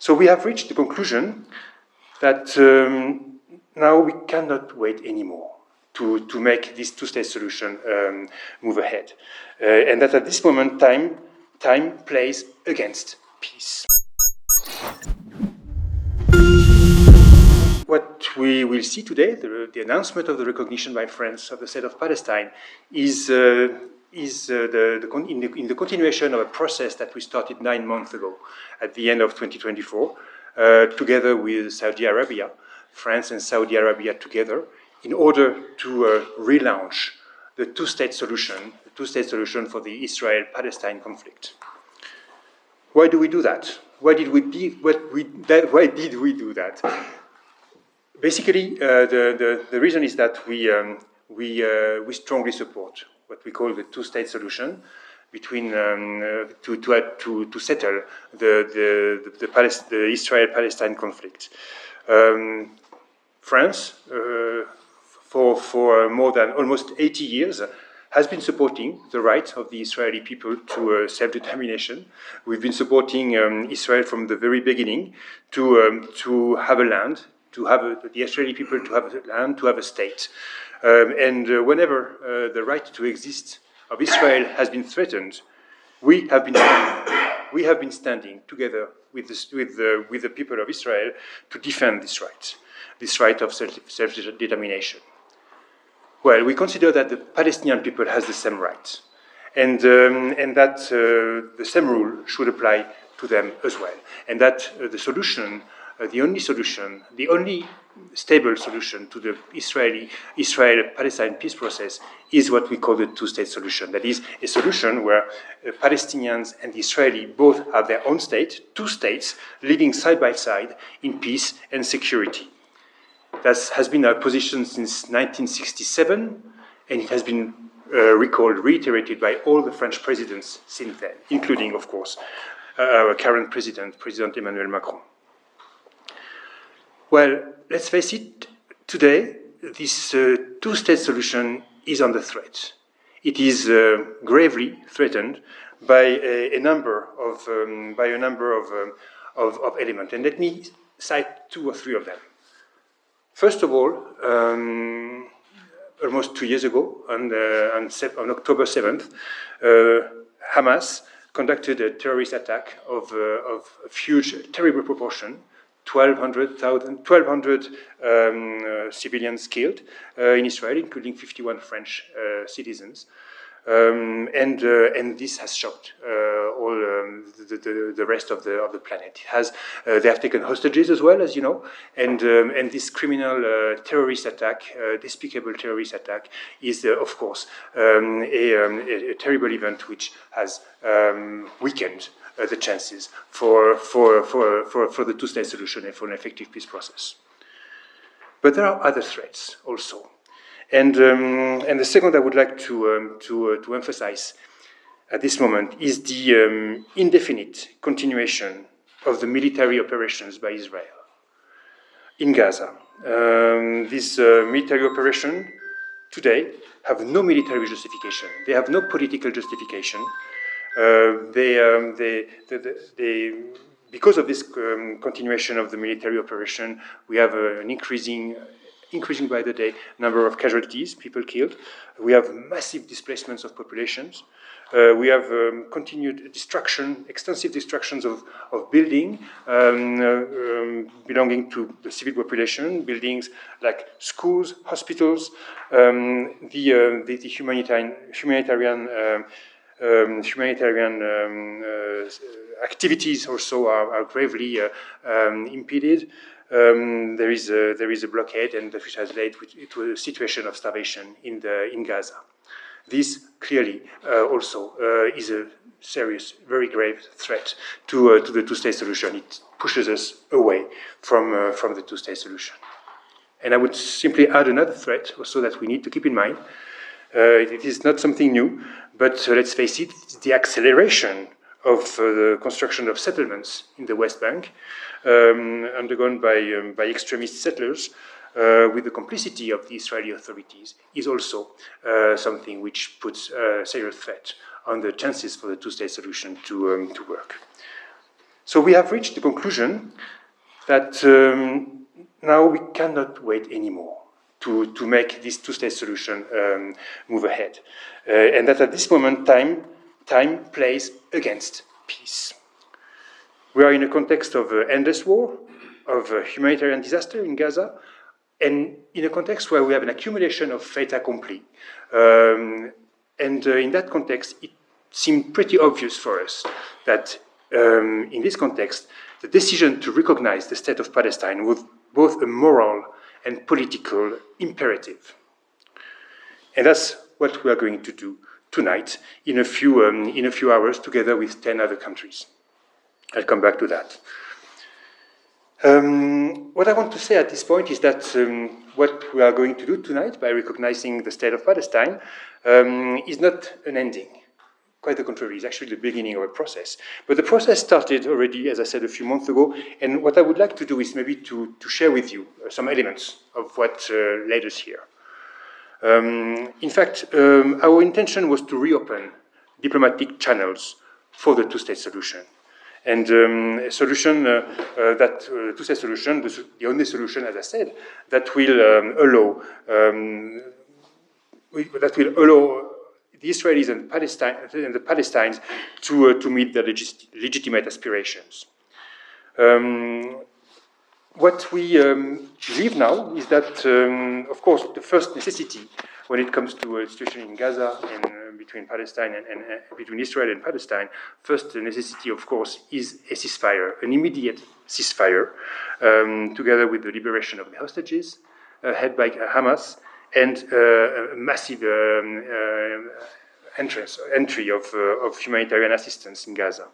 So we have reached the conclusion that now we cannot wait anymore to make this two-state solution move ahead. And that at this moment, time plays against peace. What we will see today, the announcement of the recognition by France of the State of Palestine, is in the continuation of a process that we started 9 months ago, at the end of 2024, together with Saudi Arabia, France and Saudi Arabia together, in order to relaunch the two-state solution for the Israel-Palestine conflict. Why do we do that? Why did we do that? Basically, the reason is that we strongly support what we call the two-state solution between to settle the Israel-Palestine conflict. France, for more than almost 80 years, has been supporting the right of the Israeli people to self-determination. We've been supporting Israel from the very beginning to have a land, the Israeli people to have a land, to have a state. And whenever the right to exist of Israel has been threatened, we have been standing together with the people of Israel to defend this right of self-determination. Well, we consider that the Palestinian people has the same rights, and that the same rule should apply to them as well, and that the solution, the only stable solution to the Israel-Palestine peace process is what we call the two-state solution. That is a solution where Palestinians and the Israeli both have their own state, two states, living side by side in peace and security. That has been our position since 1967, and it has been reiterated by all the French presidents since then, including, of course, our current president, President Emmanuel Macron. Well, let's face it, today, this two-state solution is under threat. It is gravely threatened by a number of elements, and let me cite 2 or 3 of them. First of all, almost 2 years ago, on October 7th, Hamas conducted a terrorist attack of huge, terrible proportion. 1,200 civilians killed in Israel, including 51 French citizens. And this has shocked all the rest of the planet. They have taken hostages as well, as you know, and this criminal terrorist attack, despicable terrorist attack, is of course a terrible event which has weakened the chances for the two-state solution and for an effective peace process. But there are other threats also. And the second I would like to emphasize at this moment is the indefinite continuation of the military operations by Israel in Gaza. This military operation today have no military justification. They have no political justification. Because of this continuation of the military operation, we have an increasing by the day number of casualties, people killed. We have massive displacements of populations. We have continued destruction, extensive destructions of buildings belonging to the civil population, buildings like schools, hospitals, the humanitarian activities also are gravely impeded. There is a blockade, and which has led to a situation of starvation in Gaza. This clearly also is a serious, very grave threat to the two-state solution. It pushes us away from the two-state solution. And I would simply add another threat also that we need to keep in mind. It is not something new, but let's face it, it's the acceleration of the construction of settlements in the West Bank, undergone by extremist settlers, with the complicity of the Israeli authorities, is also something which puts a serious threat on the chances for the two-state solution to work. So we have reached the conclusion that now we cannot wait anymore to make this two-state solution move ahead. And that at this moment, time plays against peace. We are in a context of endless war, of humanitarian disaster in Gaza, and in a context where we have an accumulation of fait accompli. In that context, it seemed pretty obvious for us that in this context, the decision to recognize the State of Palestine was both a moral and political imperative. And that's what we are going to do tonight in a few hours together with 10 other countries. I'll come back to that. What I want to say at this point is that what we are going to do tonight by recognizing the State of Palestine is not an ending. Quite the contrary, it's actually the beginning of a process. But the process started already, as I said, a few months ago, and what I would like to do is maybe to share with you some elements of what led us here. In fact, our intention was to reopen diplomatic channels for the two-state solution. And a solution two-state solution, the only solution, as I said, that will allow the Israelis and the Palestinians to meet their legitimate aspirations. What we believe now is that, of course, the first necessity when it comes to a situation in Gaza and between Palestine and between Israel and Palestine, first necessity, of course, is a ceasefire, an immediate ceasefire, together with the liberation of the hostages held by Hamas and a massive entry of humanitarian assistance in Gaza.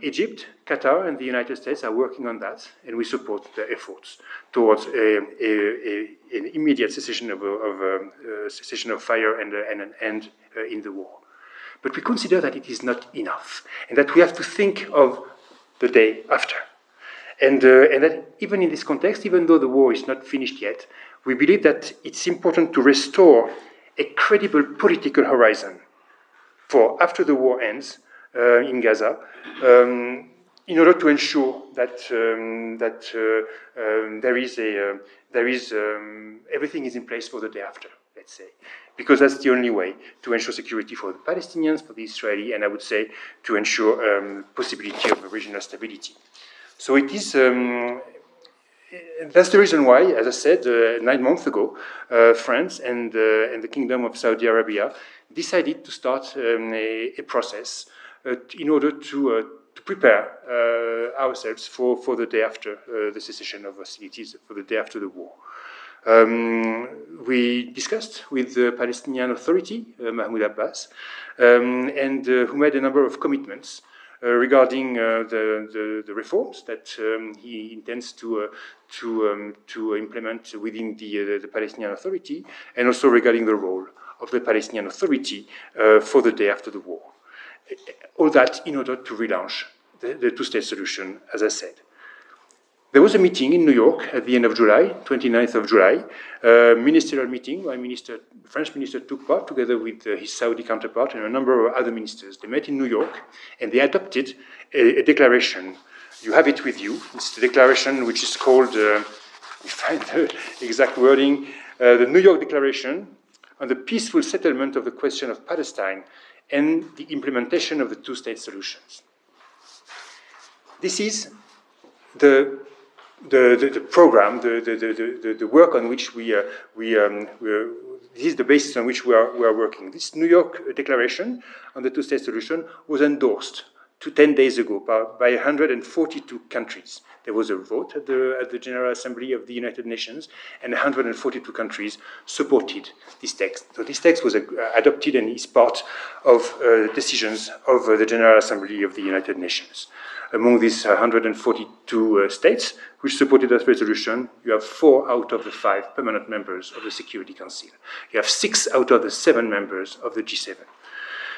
Egypt, Qatar, and the United States are working on that, and we support their efforts towards an immediate cessation of fire and an end in the war. But we consider that it is not enough, and that we have to think of the day after. And that even in this context, even though the war is not finished yet, we believe that it's important to restore a credible political horizon for after the war ends in Gaza, in order to ensure that everything is in place for the day after, let's say, because that's the only way to ensure security for the Palestinians, for the Israeli, and I would say to ensure possibility of regional stability. So it is. That's the reason why, as I said, 9 months ago, France and the Kingdom of Saudi Arabia decided to start a process in order to prepare ourselves for the day after the cessation of hostilities, for the day after the war. We discussed with the Palestinian Authority, Mahmoud Abbas, and who made a number of commitments regarding the reforms that he intends to implement within the Palestinian Authority, and also regarding the role of the Palestinian Authority for the day after the war. All that in order to relaunch the two-state solution, as I said. There was a meeting in New York at the end of July, 29th of July, ministerial meeting. The French minister took part together with his Saudi counterpart and a number of other ministers. They met in New York and they adopted a declaration. You have it with you. It's the declaration which is called, we find the exact wording, the New York Declaration on the peaceful settlement of the question of Palestine and the implementation of the two-state solutions. This is the program, the work on which this is the basis on which we are working. This New York Declaration on the two-state solution was endorsed 10 days ago by 142 countries. There was a vote at the General Assembly of the United Nations, and 142 countries supported this text. So this text was adopted and is part of decisions of the General Assembly of the United Nations. Among these 142 states which supported that resolution, you have 4 out of the 5 permanent members of the Security Council. You have 6 out of the 7 members of the G7.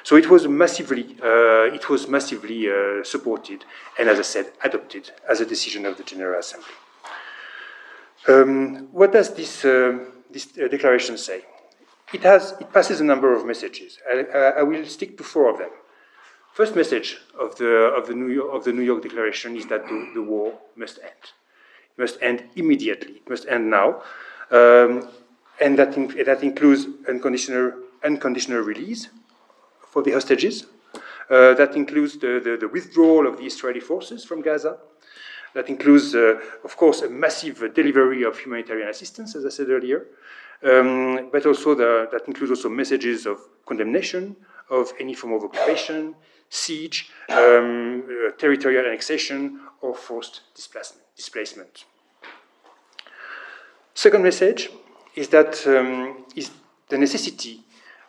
So it was massively supported and, as I said, adopted as a decision of the General Assembly. What does this declaration say? It passes a number of messages. I will stick to 4 of them. First message of the New York Declaration is that the war must end. It must end immediately. It must end now, and that includes unconditional release for the hostages. That includes the withdrawal of the Israeli forces from Gaza. That includes, of course, a massive delivery of humanitarian assistance, as I said earlier. But also that includes also messages of condemnation of any form of occupation, siege, territorial annexation, or forced displacement. Second message is that is the necessity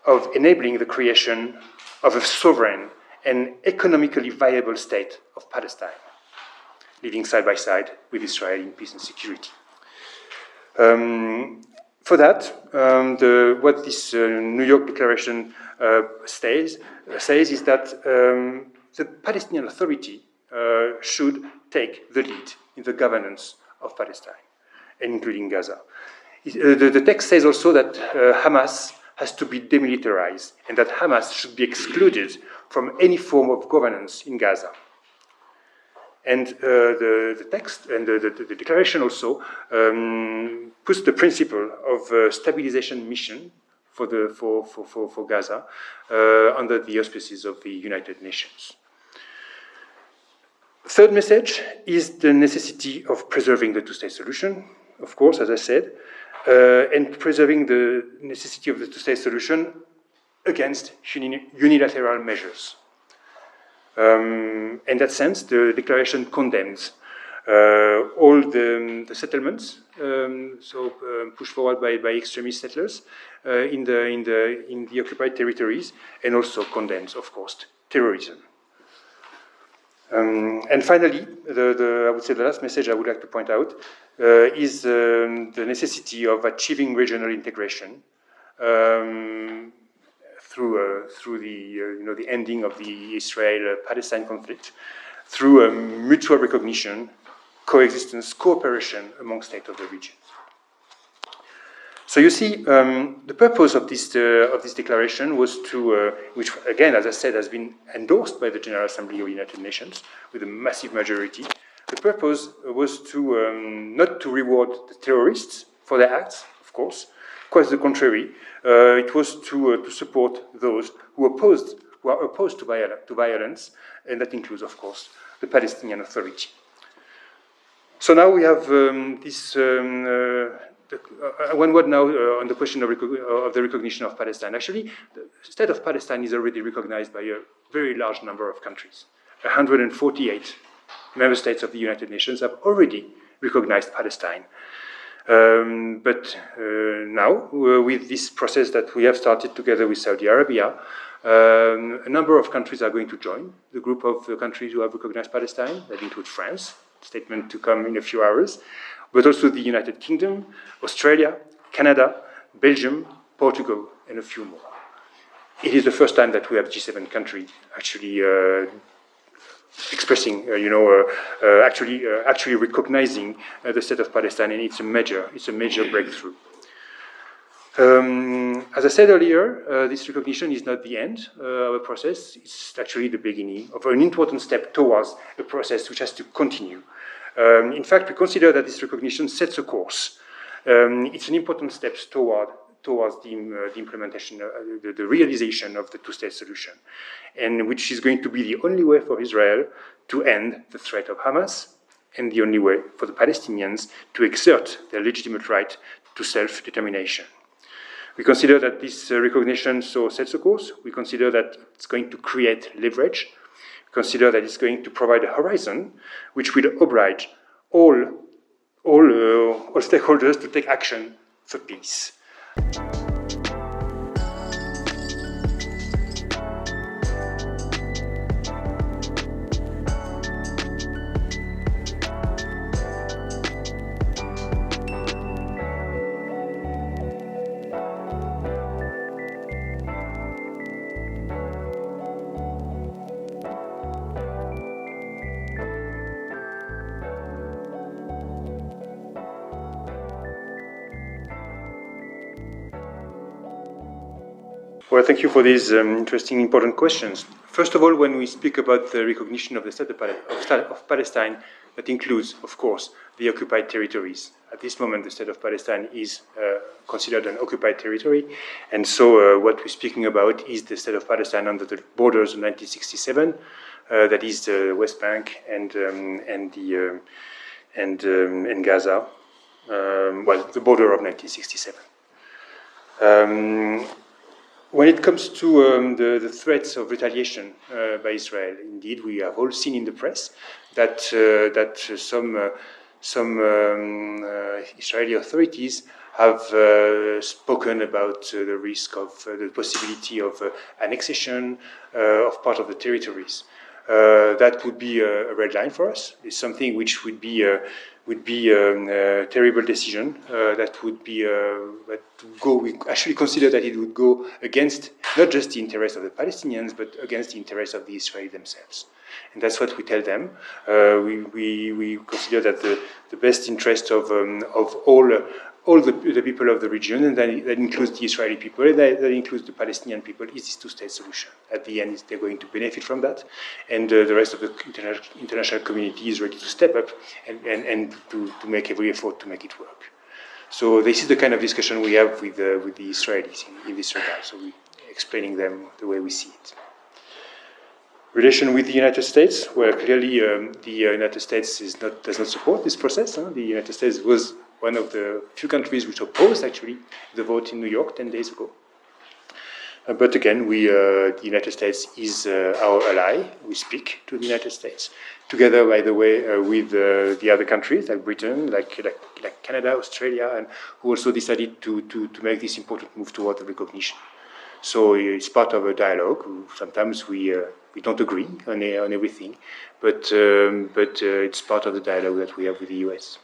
of enabling the creation of a sovereign and economically viable state of Palestine, living side by side with Israel in peace and security. For that, what this New York Declaration says is that the Palestinian Authority should take the lead in the governance of Palestine, including Gaza. The text says also that Hamas has to be demilitarized and that Hamas should be excluded from any form of governance in Gaza. And the text and the declaration also puts the principle of stabilization mission for Gaza under the auspices of the United Nations. Third message is the necessity of preserving the two-state solution, of course, as I said, and preserving the necessity of the two-state solution against unilateral measures. In that sense, the declaration condemns all the settlements, pushed forward by extremist settlers in the occupied territories, and also condemns, of course, terrorism. And finally, I would say the last message I would like to point out is the necessity of achieving regional integration through the ending of the Israel-Palestine conflict, through mutual recognition, coexistence, cooperation among states of the region. So you see, the purpose of this declaration was to, which again, as I said, has been endorsed by the General Assembly of the United Nations with a massive majority. The purpose was to not to reward the terrorists for their acts, of course. Quite the contrary, it was to support those who are opposed to violence, and that includes, of course, the Palestinian Authority. So now we have one word now on the question of the recognition of Palestine. Actually, the State of Palestine is already recognized by a very large number of countries. 148 member states of the United Nations have already recognized Palestine. But now, with this process that we have started together with Saudi Arabia, a number of countries are going to join the group of countries who have recognized Palestine. That includes France, statement to come in a few hours, but also the United Kingdom, Australia, Canada, Belgium, Portugal, and a few more. It is the first time that we have G7 countries actually expressing, actually recognizing the state of Palestine, and it's a major breakthrough. As I said earlier, this recognition is not the end of a process. It's actually the beginning of an important step towards a process which has to continue. In fact, we consider that this recognition sets a course. It's an important step towards the implementation, the realization of the two-state solution, and which is going to be the only way for Israel to end the threat of Hamas, and the only way for the Palestinians to exert their legitimate right to self-determination. We consider that this recognition sets a course. We consider that it's going to create leverage. We consider that it's going to provide a horizon which will oblige all stakeholders to take action for peace. Well, thank you for these interesting, important questions. First of all, when we speak about the recognition of the State of Palestine, that includes, of course, the occupied territories. At this moment, the State of Palestine is considered an occupied territory, and so what we're speaking about is the State of Palestine under the borders of 1967, that is the West Bank and Gaza, well, the border of 1967. When it comes to the threats of retaliation by Israel, indeed, we have all seen in the press that some Israeli authorities have spoken about the risk of the possibility of annexation of part of the territories. That would be a red line for us. It's something which would be a terrible decision. That would be we actually consider that it would go against not just the interests of the Palestinians, but against the interests of the Israelis themselves. And that's what we tell them. We consider that the best interest of all the people of the region, and that includes the Israeli people, that includes the Palestinian people, is this two-state solution. At the end, they're going to benefit from that, and the rest of the international community is ready to step up and to make every effort to make it work. So this is the kind of discussion we have with the Israelis in this regard. So we're explaining them the way we see it. Relation with the United States, where clearly the United States does not support this process. The United States was one of the few countries which opposed actually the vote in New York 10 days ago. But again, the United States is our ally. We speak to the United States, together, by the way, with the other countries like Britain, like Canada, Australia, and who also decided to make this important move toward the recognition. So it's part of a dialogue. Sometimes we don't agree on everything, but it's part of the dialogue that we have with the US.